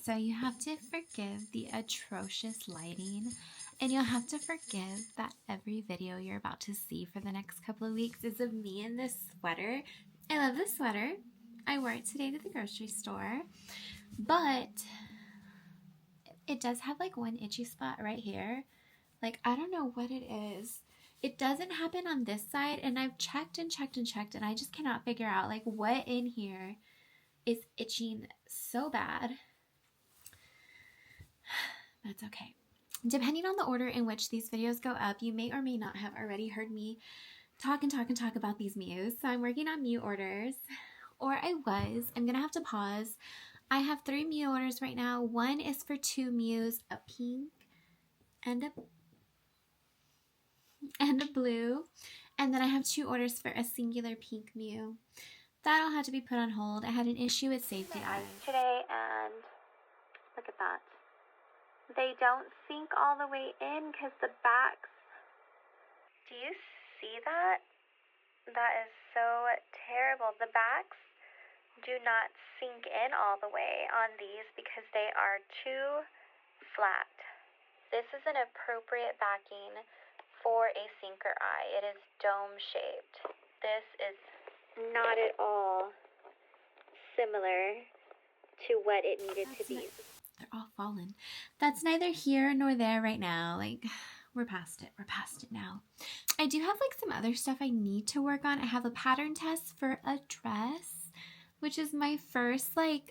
So you have to forgive the atrocious lighting, and you'll have to forgive that every video you're about to see for the next couple of weeks is of me in this sweater. I love this sweater. I wore it today to the grocery store, but it does have like one itchy spot right here. Like, I don't know what it is. It doesn't happen on this side, and I've checked and checked and checked, and I just cannot figure out like what in here is itching so bad. That's okay. Depending on the order in which these videos go up, you may or may not have already heard me talk about these Mews. So I'm working on Mew orders, or I was. I'm gonna have to pause. I have 3 Mew orders right now. One is for 2 Mews, a pink and a blue, and then I have 2 orders for a singular pink Mew. That'll have to be put on hold. I had an issue with safety eyes today, and look at that. They don't sink all the way in because the backs. Do you see that? That is so terrible. The backs do not sink in all the way on these because they are too flat. This is an appropriate backing for a sinker eye. It is dome shaped. This is not at all similar to what it needed to be. They're all fallen. That's neither here nor there right now. Like, we're past it. We're past it now. I do have like some other stuff I need to work on. I have a pattern test for a dress, which is my first like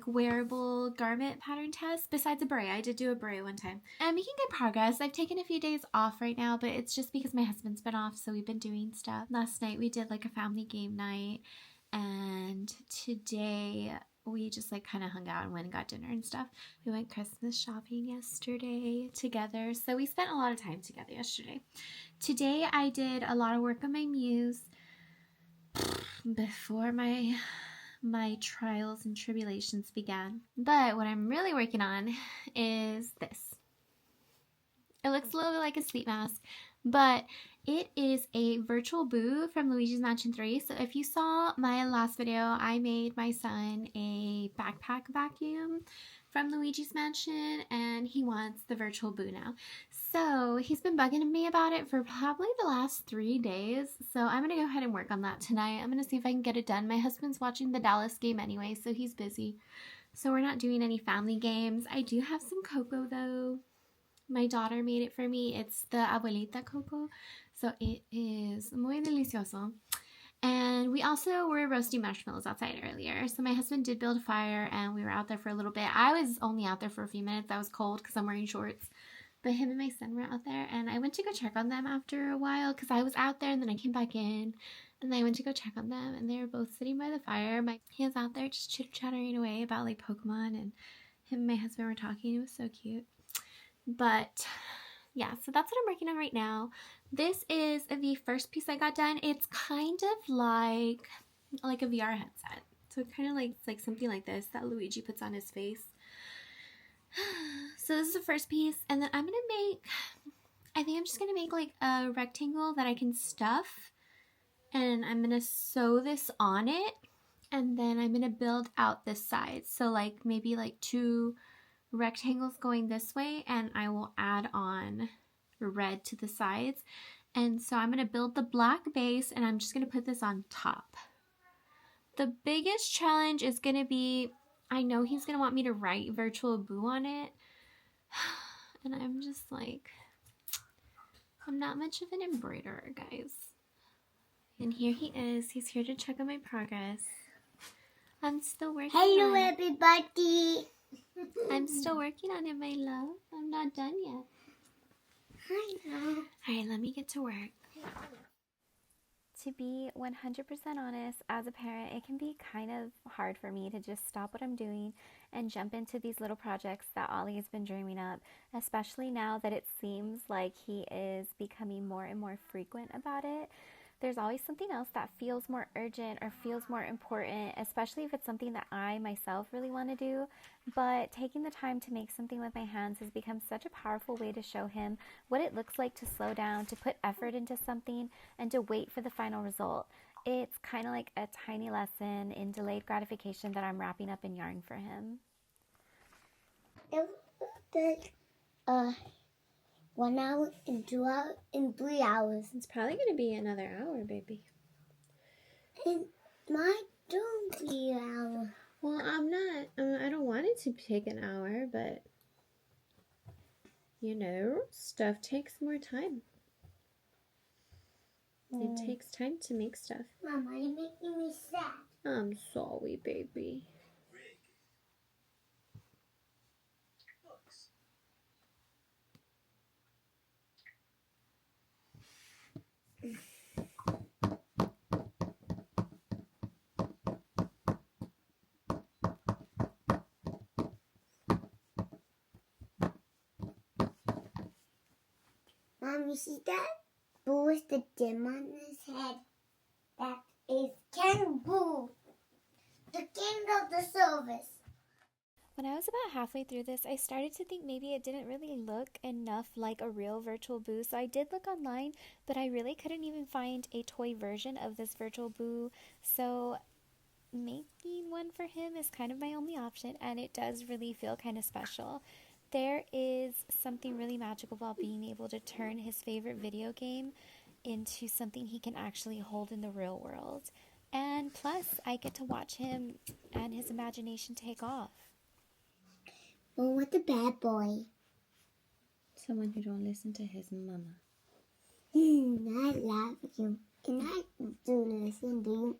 wearable garment pattern test besides a beret. I did do a beret one time. I'm making good progress. I've taken a few days off right now, but it's just because my husband's been off, so we've been doing stuff. Last night we did like a family game night, and today we just like kind of hung out and went and got dinner and stuff. We went Christmas shopping yesterday together, so we spent a lot of time together yesterday. Today I did a lot of work on my Muse before my trials and tribulations began. But what I'm really working on is this. It looks a little bit like a sleep mask, but it is a virtual boo from Luigi's Mansion 3. So if you saw my last video, I made my son a backpack vacuum from Luigi's Mansion, and he wants the virtual boo now. So he's been bugging me about it for probably the last 3 days. So I'm going to go ahead and work on that tonight. I'm going to see if I can get it done. My husband's watching the Dallas game anyway, so he's busy. So we're not doing any family games. I do have some cocoa though. My daughter made it for me. It's the abuelita cocoa. So it is muy delicioso. And we also were roasting marshmallows outside earlier. So my husband did build a fire and we were out there for a little bit. I was only out there for a few minutes. I was cold because I'm wearing shorts. But him and my son were out there, and I went to go check on them after a while because I was out there and then I came back in. And then I went to go check on them, and they were both sitting by the fire. He was out there just chitter-chattering away about like Pokemon, and him and my husband were talking. It was so cute. But yeah, so that's what I'm working on right now. This is the first piece I got done. It's kind of like a VR headset. So it kind of like something like this that Luigi puts on his face. So this is the first piece, and then I think I'm just gonna make like a rectangle that I can stuff, and I'm gonna sew this on it, and then I'm gonna build out this side. So like maybe like 2 rectangles going this way, and I will add on red to the sides. And so I'm going to build the black base, and I'm just going to put this on top. The biggest challenge is going to be, I know he's going to want me to write virtual boo on it, and I'm just like, I'm not much of an embroiderer, guys. And here he is. He's here to check on my progress. I'm still working Hello, on it. everybody. I'm still working on it, my love. I'm not done yet. Hello. Alright, let me get to work. To be 100% honest, as a parent, it can be kind of hard for me to just stop what I'm doing and jump into these little projects that Ollie has been dreaming up, especially now that it seems like he is becoming more and more frequent about it. There's always something else that feels more urgent or feels more important, especially if it's something that I myself really want to do. But taking the time to make something with my hands has become such a powerful way to show him what it looks like to slow down, to put effort into something, and to wait for the final result. It's kind of like a tiny lesson in delayed gratification that I'm wrapping up in yarn for him. It was like 1 hour and 2 hours and 3 hours. It's probably going to be another hour, baby. It might do 3 hours. Well, I'm not. I don't want it to take an hour, but you know, stuff takes more time. It takes time to make stuff. Mama, you're making me sad. I'm sorry, baby. Mom, you see that? Boo is the gem on his head. That is King Boo, the king of the service. When I was about halfway through this, I started to think maybe it didn't really look enough like a real virtual Boo. So I did look online, but I really couldn't even find a toy version of this virtual Boo. So making one for him is kind of my only option, and it does really feel kind of special. There is something really magical about being able to turn his favorite video game into something he can actually hold in the real world. And plus, I get to watch him and his imagination take off. But what the bad boy? Someone who don't listen to his mama. I love you. And I do listen to you.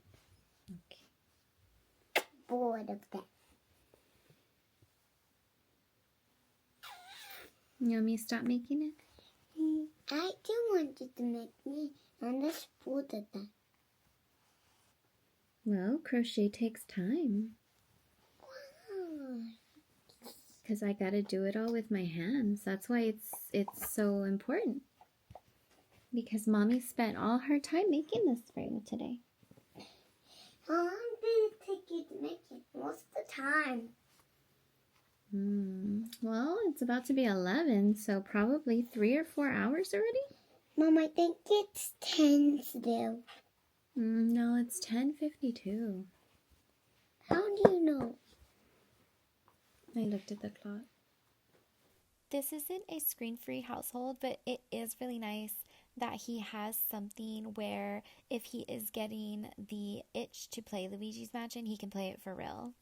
Okay. Bored of that. You want me to stop making it? I do want you to make me and just bored of that. Well, crochet takes time. Wow. Because I gotta do it all with my hands. That's why it's so important. Because Mommy spent all her time making this for you today. How long did it take you to make it? Most of the time. Well, it's about to be 11, so probably 3 or 4 hours already? Mom, I think it's 10 still. No, it's 10:52. How do you know? I looked at the clock. This isn't a screen-free household, but it is really nice that he has something where if he is getting the itch to play Luigi's Mansion, he can play it for real.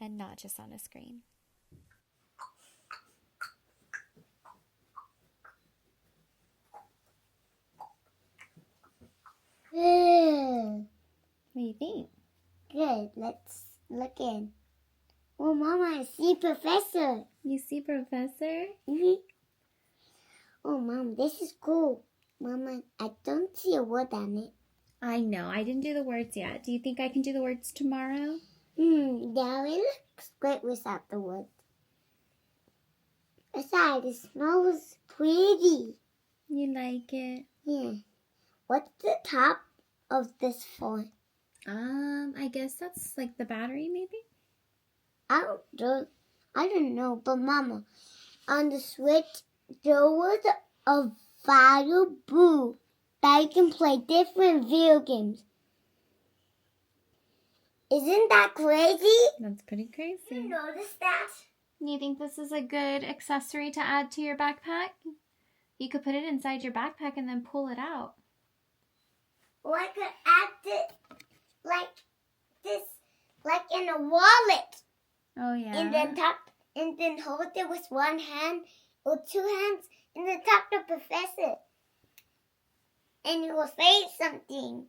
And not just on a screen. Good. What do you think? Good. Let's look in. Oh, Mama, I see Professor. You see Professor? Oh, Mom, this is cool. Mama, I don't see a word on it. I know. I didn't do the words yet. Do you think I can do the words tomorrow? Yeah, it looks great without the words. Besides, it smells pretty. You like it? Yeah. What's the top of this for? I guess that's like the battery, maybe? I don't know, but Mama, on the Switch, there was a Video Boo that you can play different video games. Isn't that crazy? That's pretty crazy. You noticed that? You think this is a good accessory to add to your backpack? You could put it inside your backpack and then pull it out. Or I could add it like this, like in a wallet. Oh, yeah. And then hold it with one hand or two hands and then talk to Professor. And he will say something.